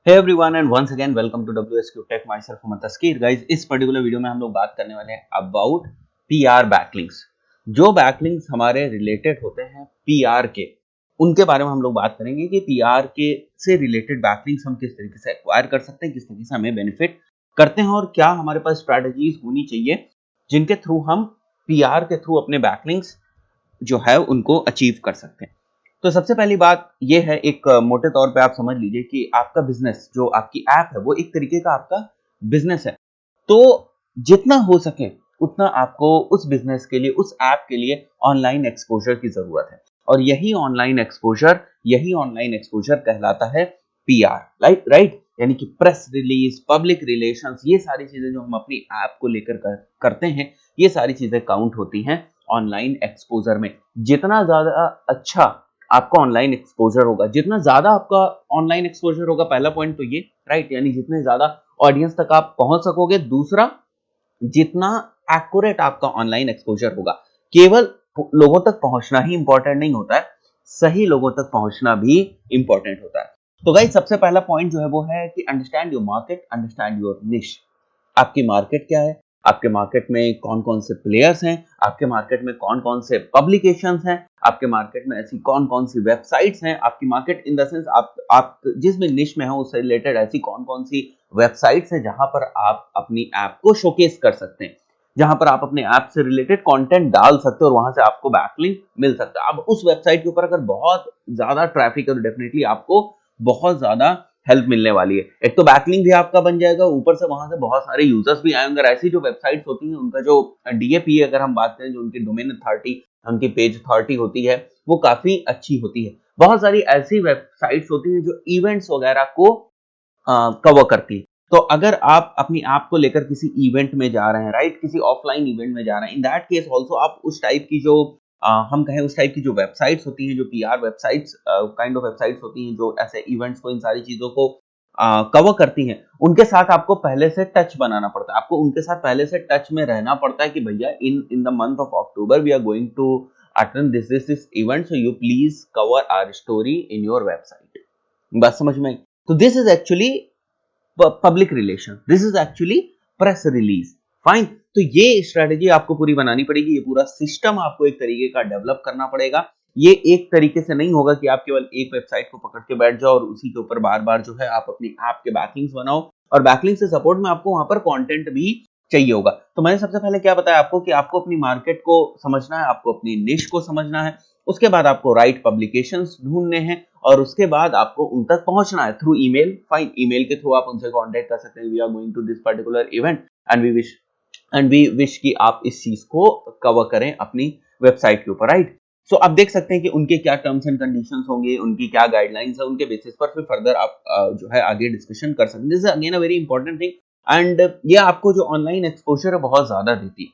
Hey everyone and once again welcome to WSQ Tech. Myself Mohammad Taskir. Guys, इस particular video में हम लोग बात करने वाले हैं अबाउट PR बैकलिंक्स। जो बैकलिंक्स हमारे रिलेटेड होते हैं PR के, उनके बारे में हम लोग बात करेंगे कि PR के से रिलेटेड बैकलिंक्स हम किस तरीके से एक्वायर कर सकते हैं, किस तरीके से हमें बेनिफिट करते हैं और क्या हमारे पास स्ट्रैटेजीज होनी चाहिए जिनके थ्रू हम PR के थ्रू अपने बैकलिंक्स जो है उनको अचीव कर सकते हैं। तो सबसे पहली बात ये है, एक मोटे तौर पे आप समझ लीजिए कि आपका बिजनेस, जो आपकी ऐप है, वो एक तरीके का आपका बिजनेस है। तो जितना हो सके उतना आपको उस बिजनेस के लिए, उस ऐप के लिए ऑनलाइन एक्सपोजर की जरूरत है और यही ऑनलाइन एक्सपोजर कहलाता है PR, राइट। यानी कि प्रेस रिलीज, पब्लिक रिलेशंस, ये सारी चीजें जो हम अपनी ऐप को लेकर करते हैं, ये सारी चीजें काउंट होती हैं ऑनलाइन एक्सपोजर में। जितना ज्यादा अच्छा आपका ऑनलाइन एक्सपोजर होगा, जितना ज्यादा आपका ऑनलाइन एक्सपोजर होगा, पहला पॉइंट तो ये, राइट, यानी जितने ज्यादा ऑडियंस तक आप पहुंच सकोगे। दूसरा, जितना एक्यूरेट आपका ऑनलाइन एक्सपोजर होगा। केवल लोगों तक पहुंचना ही इंपॉर्टेंट नहीं होता है, सही लोगों तक पहुंचना भी इंपॉर्टेंट होता है। तो गाइस, सबसे पहला पॉइंट जो है वो है कि understand your market, understand your निश। आपकी मार्केट क्या है, आपके मार्केट में कौन कौन से प्लेयर्स हैं, आपके मार्केट में कौन कौन से पब्लिकेशंस हैं, आपके मार्केट में ऐसी कौन कौन सी वेबसाइट्स हैं। आपकी मार्केट इन द सेंस आप जिस भी निश में हो उससे रिलेटेड ऐसी कौन कौन सी वेबसाइट्स हैं जहां पर आप अपनी ऐप को शोकेस कर सकते हैं, जहां पर आप अपने ऐप से रिलेटेड कंटेंट डाल सकते हो और वहां से आपको बैकलिंक मिल सकता है। अब उस वेबसाइट के ऊपर अगर बहुत ज्यादा ट्रैफिक है तो डेफिनेटली आपको बहुत ज्यादा हेल्प मिलने वाली है। एक तो बैकलिंक भी आपका बन जाएगा, ऊपर से वहां से बहुत सारे यूजर्स भी आएंगे। ऐसी जो वेबसाइट्स होती हैं उनका जो DAP अगर हम बात करें, जो उनकी डोमेन अथॉरिटी, उनकी पेज अथॉरिटी होती है, वो काफी अच्छी होती है। बहुत सारी ऐसी वेबसाइट्स होती हैं जो इवेंट्स वगैरह को कवर करती है। तो अगर आप अपनी ऐप को लेकर किसी इवेंट में जा रहे हैं, राइट, किसी ऑफलाइन इवेंट में जा रहे हैं, इन दैट केस ऑल्सो आप उस टाइप की जो हम कहें उस टाइप की जो वेबसाइट्स होती हैं, जो PR websites kind of websites होती हैं, जो ऐसे इवेंट्स को, इन सारी चीजों को कवर करती हैं, उनके साथ आपको पहले से टच बनाना पड़ता है। आपको उनके साथ पहले से टच में रहना पड़ता है कि भैया in the month of October we are going to attend this event, so you please cover our story in your website. बात समझ में आई? तो this is actually public relation, this is actually press release. Fine. तो ये strategy आपको पूरी बनानी पड़ेगी, ये पूरा सिस्टम आपको एक तरीके का डेवलप करना पड़ेगा। ये एक तरीके से नहीं होगा कि आप केवल एक वेबसाइट को पकड़ के बैठ जाओ और उसी के ऊपर बार बार जो है आप अपनी ऐप के बैकलिंक्स बनाओ, और बैकलिंक से सपोर्ट में आपको वहां पर कंटेंट भी चाहिए होगा। तो मैंने सबसे पहले क्या बताया आपको कि आपको अपनी मार्केट को समझना है, आपको अपनी निश को समझना है, उसके बाद आपको राइट पब्लिकेशंस ढूंढने हैं और उसके बाद आपको उन तक पहुंचना है थ्रू ईमेल। फाइन, ईमेल के थ्रू आप उनसे कांटेक्ट कर सकते हैं, we are going to this particular event and we wish कि आप इस चीज को कवर करें अपनी वेबसाइट के ऊपर, राइट। सो आप देख सकते हैं कि उनके क्या टर्म्स एंड कंडीशंस होंगे, उनकी क्या गाइडलाइंस है, उनके बेसिस पर फिर फर्दर आप जो है आगे डिस्कशन कर सकते हैं। This is again a very important thing and ये आपको जो ऑनलाइन एक्सपोजर है बहुत ज्यादा देती है।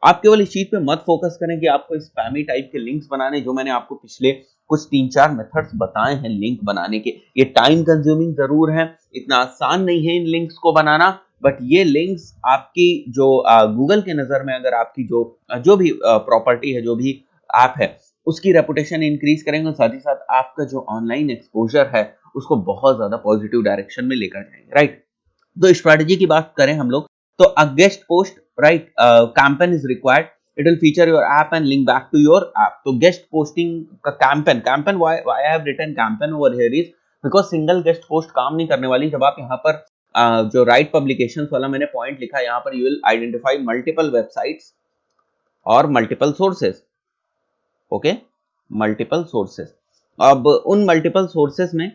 आप केवल इस चीज पे मत फोकस करें कि आपको स्पैमी टाइप के लिंक्स बनाने, जो मैंने आपको पिछले कुछ 3-4 मेथड्स बताए हैं लिंक बनाने के। ये टाइम कंज्यूमिंग जरूर है, इतना आसान नहीं है इन लिंक्स को बनाना, बट ये लिंक्स आपकी जो गूगल के नजर में, अगर आपकी जो भी प्रॉपर्टी है, जो भी ऐप है, उसकी रेपुटेशन इंक्रीज करेंगे और साथ ही साथ आपका जो ऑनलाइन एक्सपोजर है उसको बहुत ज्यादा पॉजिटिव डायरेक्शन में लेकर जाएंगे, राइट। तो स्ट्रेटजी की बात करें हम लोग, तो a guest post, right, campaign is required, it will feature your app and link back to your app. तो गेस्ट पोस्टिंग का campaign why I have written campaign over here is because single guest post काम नहीं करने वाली। जब आप यहाँ पर जो राइट पब्लिकेशंस वाला मैंने पॉइंट लिखा, यहाँ पर you will identify multiple websites और multiple sources, okay, multiple sources. अब उन मल्टीपल सोर्सेस में,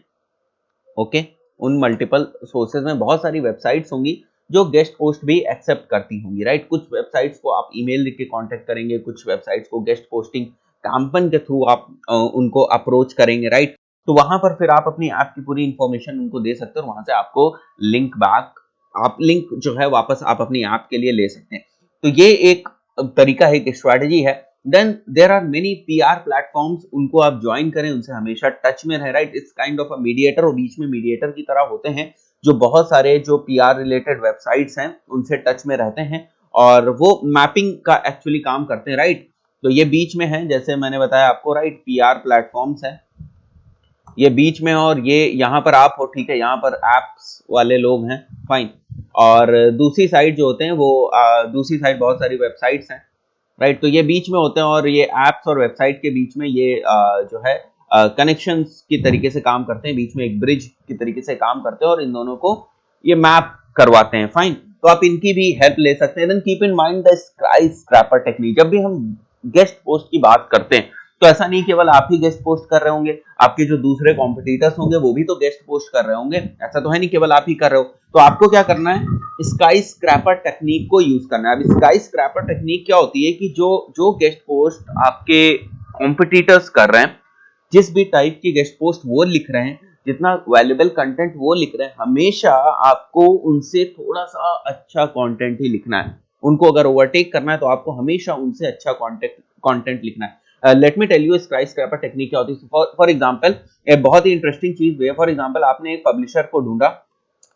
ओके, उन मल्टीपल सोर्सेज में बहुत सारी वेबसाइट्स होंगी जो गेस्ट पोस्ट भी एक्सेप्ट करती होंगी, राइट। कुछ वेबसाइट्स को आप ईमेल लिख के कांटेक्ट करेंगे, कुछ वेबसाइट्स को गेस्ट पोस्टिंग कैंपेन के थ्रू आप उनको अप्रोच करेंगे, राइट। तो वहां पर फिर आप अपनी ऐप की पूरी इंफॉर्मेशन उनको दे सकते हो और वहां से आपको लिंक बैक, आप लिंक जो है वापस आप अपनी ऐप के लिए ले सकते हैं। तो ये एक तरीका है, एक स्ट्रेटजी है। Then there are many PR platforms, उनको आप ज्वाइन करें, उनसे हमेशा टच में रहे, right. It's kind of a mediator, और बीच में मीडिएटर की तरह होते हैं जो बहुत सारे जो PR रिलेटेड वेबसाइट्स हैं उनसे टच में रहते हैं और वो मैपिंग का एक्चुअली काम करते हैं, राइट। तो ये बीच में है, जैसे मैंने बताया आपको, राइट, PR प्लेटफॉर्म्स है, ये बीच में और ये यहाँ पर आप हो, ठीक है, यहाँ पर एप्स वाले लोग हैं, फाइन। और दूसरी साइड जो होते हैं वो दूसरी साइड बहुत सारी वेबसाइट्स हैं, राइट। तो ये बीच में होते हैं और ये एप्स और वेबसाइट के बीच में ये जो है कनेक्शंस की तरीके से काम करते हैं, बीच में एक ब्रिज की तरीके से काम करते हैं और इन दोनों को ये मैप करवाते हैं, फाइन। तो आप इनकी भी हेल्प ले सकते हैं। Then keep in mind the skyscraper technique. जब भी हम गेस्ट पोस्ट की बात करते हैं तो ऐसा नहीं केवल आप ही गेस्ट पोस्ट कर रहे होंगे, आपके जो दूसरे कॉम्पिटिटर्स होंगे वो भी तो गेस्ट पोस्ट कर रहे होंगे, ऐसा तो है नहीं केवल आप ही कर रहे हो। तो आपको क्या करना है, स्काई स्क्रैपर टेक्निक को यूज करना है। अब स्काई स्क्रैपर टेक्निक क्या होती है कि जो जो गेस्ट पोस्ट आपके कॉम्पिटिटर्स कर रहे हैं, जिस भी टाइप की गेस्ट पोस्ट वो लिख रहे हैं, जितना वैल्यूएबल कंटेंट वो लिख रहे हैं, हमेशा आपको उनसे थोड़ा सा अच्छा कंटेंट ही लिखना है। उनको अगर ओवरटेक करना है तो आपको हमेशा उनसे अच्छा कंटेंट लिखना है। Let me tell you skyscraper technique क्या होती है। फॉर एग्जांपल एक बहुत ही इंटरेस्टिंग चीज भी है। फॉर एग्जांपल आपने एक पब्लिशर को ढूंढा,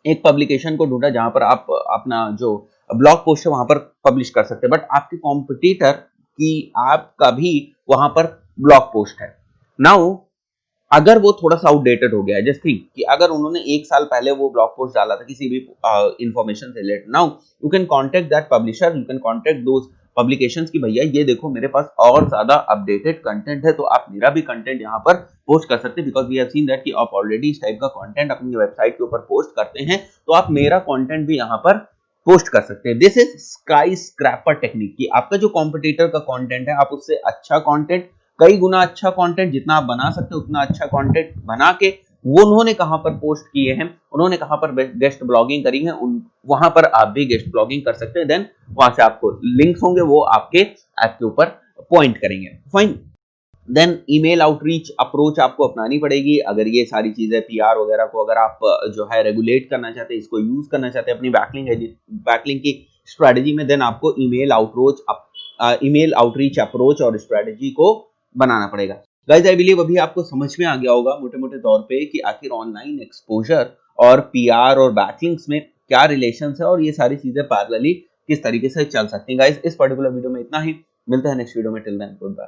एक पब्लिकेशन को ढूंढा जहां पर आप अपना जो ब्लॉग पोस्ट है वहां पर पब्लिश कर सकते हैं, बट आपके कॉम्पिटिटर की आपका भी वहां पर ब्लॉग पोस्ट है। नाउ अगर वो थोड़ा सा आउटडेटेड हो गया है, जस्ट थिंक कि अगर उन्होंने 1 साल पहले वो ब्लॉग पोस्ट डाला था किसी भी इंफॉर्मेशन से related, now you can contact that publisher, you can contact those publications की भैया ये देखो मेरे पास और ज्यादा अपडेटेड कंटेंट है, तो आप मेरा भी कंटेंट यहाँ पर पोस्ट कर सकते हैं, because we have seen that कि आप ऑलरेडी इस टाइप का कंटेंट अपनी वेबसाइट के ऊपर पोस्ट करते हैं, तो आप मेरा कंटेंट भी यहाँ पर पोस्ट कर सकते हैं। This is sky scraper technique कि आपका जो कॉम्पिटिटर का कंटेंट है आप उससे अच्छा कंटेंट, कई गुना अच्छा कंटेंट जितना आप बना सकते हो उतना अच्छा कंटेंट बना के वो उन्होंने कहां पर पोस्ट किए हैं, उन्होंने कहां पर गेस्ट ब्लॉगिंग करी है, वहां पर आप भी गेस्ट ब्लॉगिंग कर सकते हैं। देन वहां से आपको लिंक्स होंगे वो आपके ऐप के ऊपर पॉइंट करेंगे, fine. Then email outreach approach आपको अपनानी पड़ेगी। अगर ये सारी चीजें पीआर वगैरह को अगर आप जो है रेगुलेट करना चाहते हैं, इसको यूज करना चाहते हैं अपनी बैकलिंक की स्ट्रेटजी में, देन आपको ईमेल आउटरीच अप्रोच और स्ट्रेटजी को बनाना पड़ेगा। गाइस आई बिलीव अभी आपको समझ में आ गया होगा मोटे मोटे तौर पे कि आखिर ऑनलाइन एक्सपोजर और पीआर और बैकलिंक्स में क्या रिलेशन है और ये सारी चीजें पैरेलली किस तरीके से चल सकती हैं। गाइस इस पर्टिकुलर वीडियो में इतना ही, मिलते हैं नेक्स्ट वीडियो में, टिल देन गुड बाय।